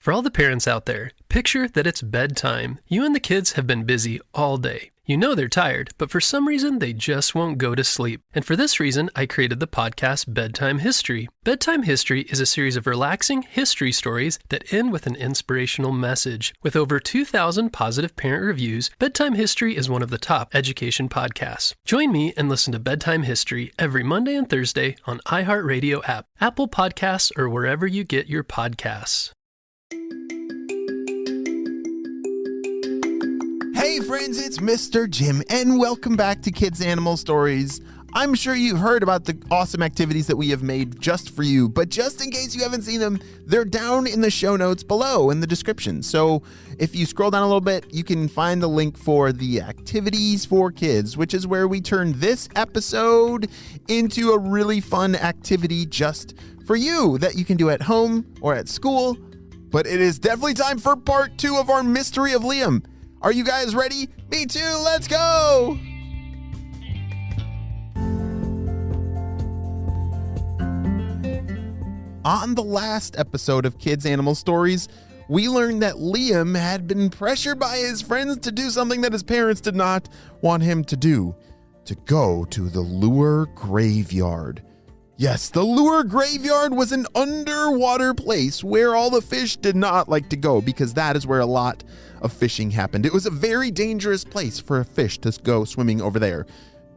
For all the parents out there, picture that it's bedtime. You and the kids have been busy all day. You know they're tired, but for some reason they just won't go to sleep. And for this reason, I created the podcast Bedtime History. Bedtime History is a series of relaxing history stories that end with an inspirational message. With over 2,000 positive parent reviews, Bedtime History is one of the top education podcasts. Join me and listen to Bedtime History every Monday and Thursday on iHeartRadio app, Apple Podcasts, or wherever you get your podcasts. Hey friends, it's Mr. Jim, and welcome back to Kids Animal Stories. I'm sure you've heard about the awesome activities that we have made just for you, but just in case you haven't seen them, they're down in the show notes below in the description. So if you scroll down a little bit, you can find the link for the activities for kids, which is where we turned this episode into a really fun activity just for you that you can do at home or at school. But it is definitely time for part 2 of our Mystery of Liam. Are you guys ready? Me too, let's go! On the last episode of Kids Animal Stories, we learned that Liam had been pressured by his friends to do something that his parents did not want him to do, to go to the lure graveyard. Yes, the lure graveyard was an underwater place where all the fish did not like to go because that is where a lot of fishing happened. It was a very dangerous place for a fish to go swimming over there.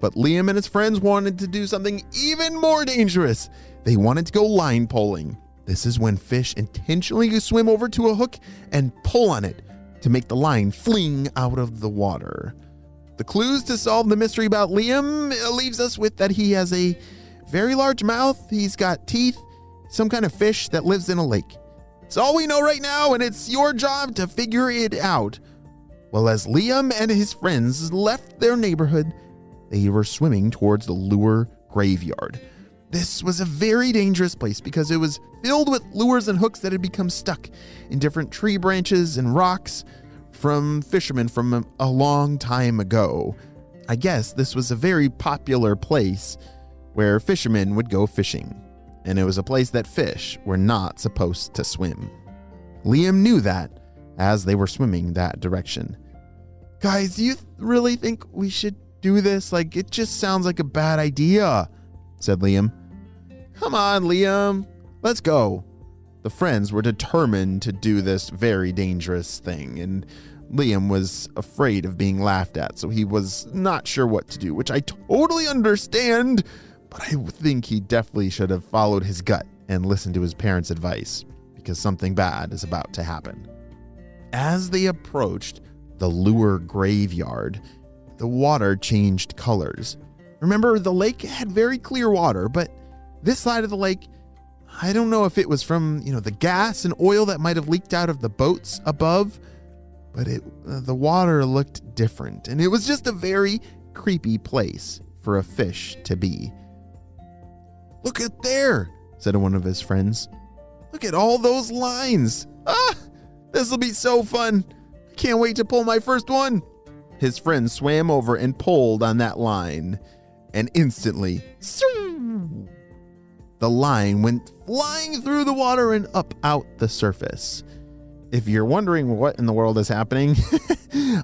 But Liam and his friends wanted to do something even more dangerous. They wanted to go line pulling. This is when fish intentionally swim over to a hook and pull on it to make the line fling out of the water. The clues to solve the mystery about Liam leaves us with that he has a very large mouth, he's got teeth, some kind of fish that lives in a lake. It's all we know right now, and it's your job to figure it out. Well, as Liam and his friends left their neighborhood, they were swimming towards the lure graveyard. This was a very dangerous place because it was filled with lures and hooks that had become stuck in different tree branches and rocks from fishermen from a long time ago. I guess this was a very popular place where fishermen would go fishing, and it was a place that fish were not supposed to swim. Liam knew that as they were swimming that direction. Guys, do you really think we should do this? Like, it just sounds like a bad idea, said Liam. Come on, Liam, let's go. The friends were determined to do this very dangerous thing, and Liam was afraid of being laughed at, so he was not sure what to do, which I totally understand. But I think he definitely should have followed his gut and listened to his parents' advice, because something bad is about to happen. As they approached the lure graveyard, the water changed colors. Remember, the lake had very clear water, but this side of the lake, I don't know if it was from, the gas and oil that might have leaked out of the boats above, but the water looked different, and it was just a very creepy place for a fish to be. Look at there, said one of his friends. Look at all those lines. This'll be so fun. I can't wait to pull my first one. His friend swam over and pulled on that line, and instantly, the line went flying through the water and up out the surface. If you're wondering what in the world is happening,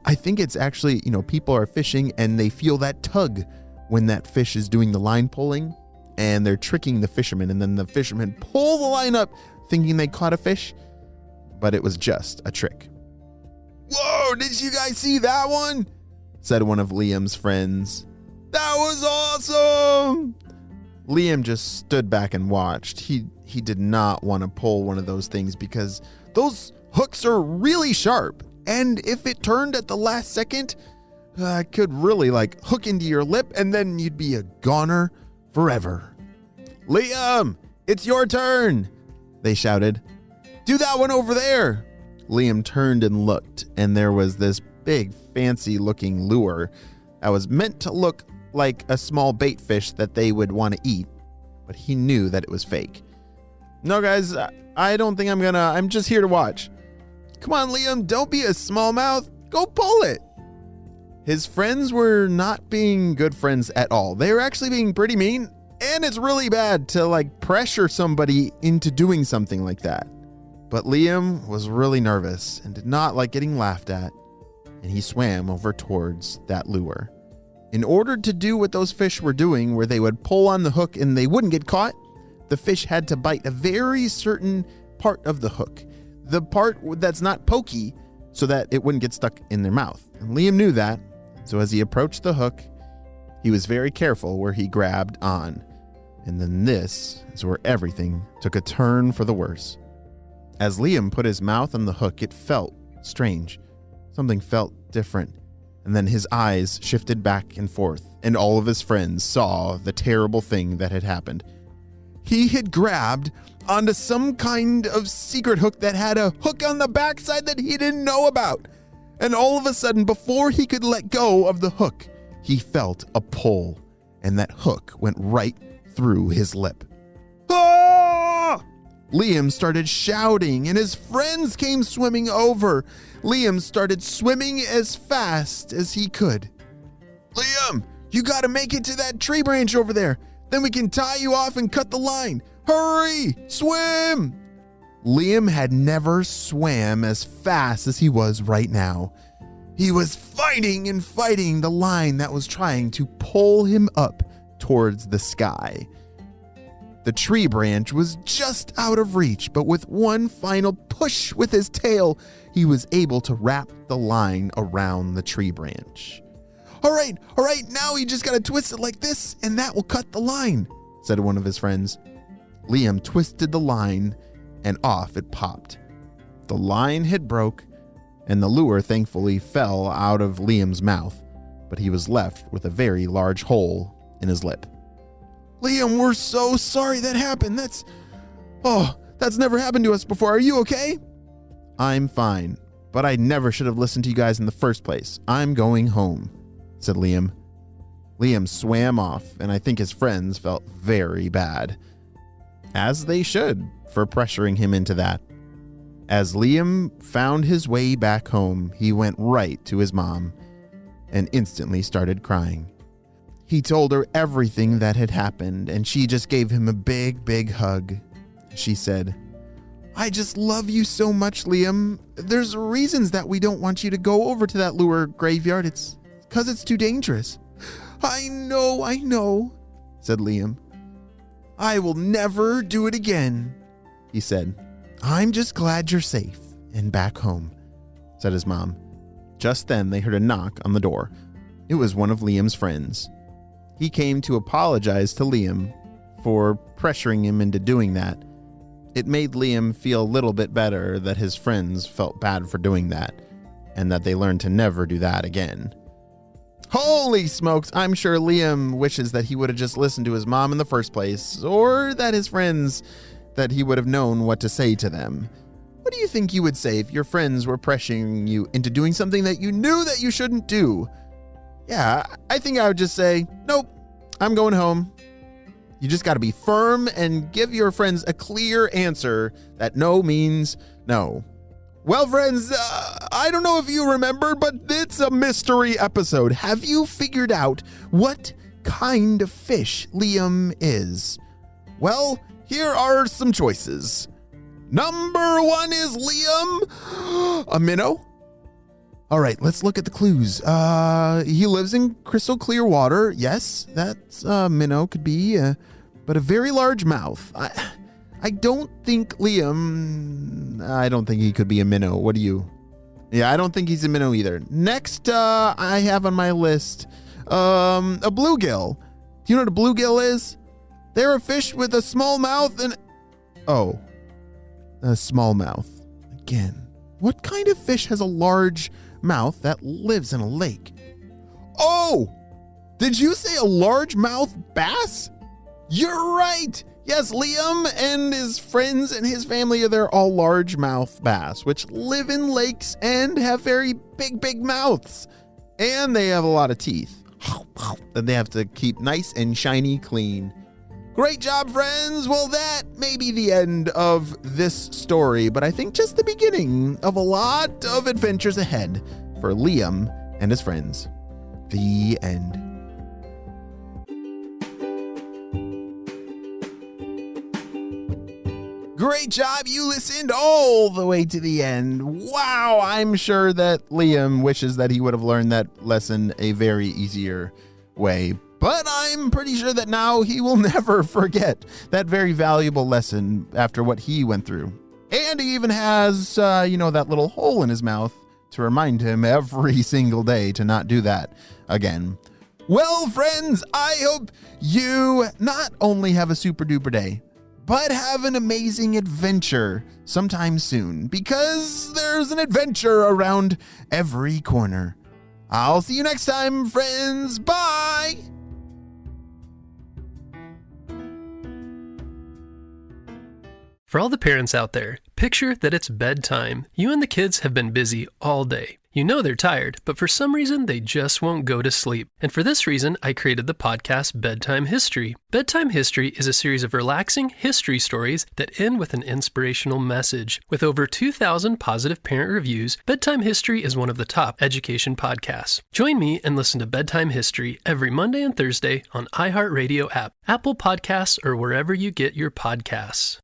I think it's actually, people are fishing and they feel that tug when that fish is doing the line pulling. And they're tricking the fishermen, and then the fishermen pull the line up thinking they caught a fish, but it was just a trick. Whoa, did you guys see that one? Said one of Liam's friends. That was awesome! Liam just stood back and watched. He did not want to pull one of those things because those hooks are really sharp, and if it turned at the last second, it could really hook into your lip, and then you'd be a goner forever. Liam, it's your turn, they shouted. Do that one over there. Liam turned and looked, and there was this big, fancy-looking lure that was meant to look like a small bait fish that they would want to eat, but he knew that it was fake. No, guys, I don't think I'm just here to watch. Come on, Liam, don't be a small mouth. Go pull it. His friends were not being good friends at all. They were actually being pretty mean, and it's really bad to pressure somebody into doing something like that. But Liam was really nervous and did not like getting laughed at, and he swam over towards that lure. In order to do what those fish were doing, where they would pull on the hook and they wouldn't get caught, the fish had to bite a very certain part of the hook, the part that's not pokey, so that it wouldn't get stuck in their mouth. And Liam knew that, so as he approached the hook, he was very careful where he grabbed on. And then this is where everything took a turn for the worse. As Liam put his mouth on the hook, it felt strange. Something felt different. And then his eyes shifted back and forth, and all of his friends saw the terrible thing that had happened. He had grabbed onto some kind of secret hook that had a hook on the backside that he didn't know about. And all of a sudden, before he could let go of the hook, he felt a pull, and that hook went right through his lip. Ah! Liam started shouting, and his friends came swimming over. Liam started swimming as fast as he could. Liam, you gotta make it to that tree branch over there. Then we can tie you off and cut the line. Hurry, swim! Liam had never swam as fast as he was right now. He was fighting and fighting the line that was trying to pull him up towards the sky. The tree branch was just out of reach, but with one final push with his tail, he was able to wrap the line around the tree branch. All right, now you just gotta twist it like this, and that will cut the line, said one of his friends. Liam twisted the line, and off it popped. The line had broke, and the lure thankfully fell out of Liam's mouth, but he was left with a very large hole in his lip. Liam, we're so sorry that happened. That's never happened to us before. Are you okay? I'm fine, but I never should have listened to you guys in the first place. I'm going home, said Liam. Liam swam off, and I think his friends felt very bad, as they should, for pressuring him into that. As Liam found his way back home, he went right to his mom and instantly started crying. He told her everything that had happened, and she just gave him a big, big hug. She said, I just love you so much, Liam. There's reasons that we don't want you to go over to that lure graveyard. It's because it's too dangerous. I know, said Liam. I will never do it again, he said. I'm just glad you're safe and back home, said his mom. Just then they heard a knock on the door. It was one of Liam's friends. He came to apologize to Liam for pressuring him into doing that. It made Liam feel a little bit better that his friends felt bad for doing that, and that they learned to never do that again. Holy smokes, I'm sure Liam wishes that he would have just listened to his mom in the first place, or that his friends, that he would have known what to say to them. What do you think you would say if your friends were pressuring you into doing something that you knew that you shouldn't do? Yeah, I think I would just say, nope, I'm going home. You just got to be firm and give your friends a clear answer that no means no. Well, friends, I don't know if you remember, but it's a mystery episode. Have you figured out what kind of fish Liam is? Well, here are some choices. Number 1 is Liam, a minnow. All right, let's look at the clues. He lives in crystal clear water. Yes, that's a minnow, could be, but a very large mouth. I don't think I don't think he could be a minnow. What do you? Yeah, I don't think he's a minnow either. Next, I have on my list, a bluegill. Do you know what a bluegill is? They're a fish with a small mouth and... Oh, a small mouth. Again, what kind of fish has a large mouth that lives in a lake? Oh, did you say a largemouth bass? You're right. Yes, Liam and his friends and his family, they're all largemouth bass, which live in lakes and have very big, big mouths. And they have a lot of teeth that they have to keep nice and shiny clean. Great job, friends. Well, that may be the end of this story, but I think just the beginning of a lot of adventures ahead for Liam and his friends. The end. Great job. You listened all the way to the end. Wow. I'm sure that Liam wishes that he would have learned that lesson a very easier way. But I'm pretty sure that now he will never forget that very valuable lesson after what he went through. And he even has, that little hole in his mouth to remind him every single day to not do that again. Well, friends, I hope you not only have a super duper day, but have an amazing adventure sometime soon, because there's an adventure around every corner. I'll see you next time, friends. Bye! For all the parents out there, picture that it's bedtime. You and the kids have been busy all day. You know they're tired, but for some reason they just won't go to sleep. And for this reason, I created the podcast Bedtime History. Bedtime History is a series of relaxing history stories that end with an inspirational message. With over 2,000 positive parent reviews, Bedtime History is one of the top education podcasts. Join me and listen to Bedtime History every Monday and Thursday on iHeartRadio app, Apple Podcasts, or wherever you get your podcasts.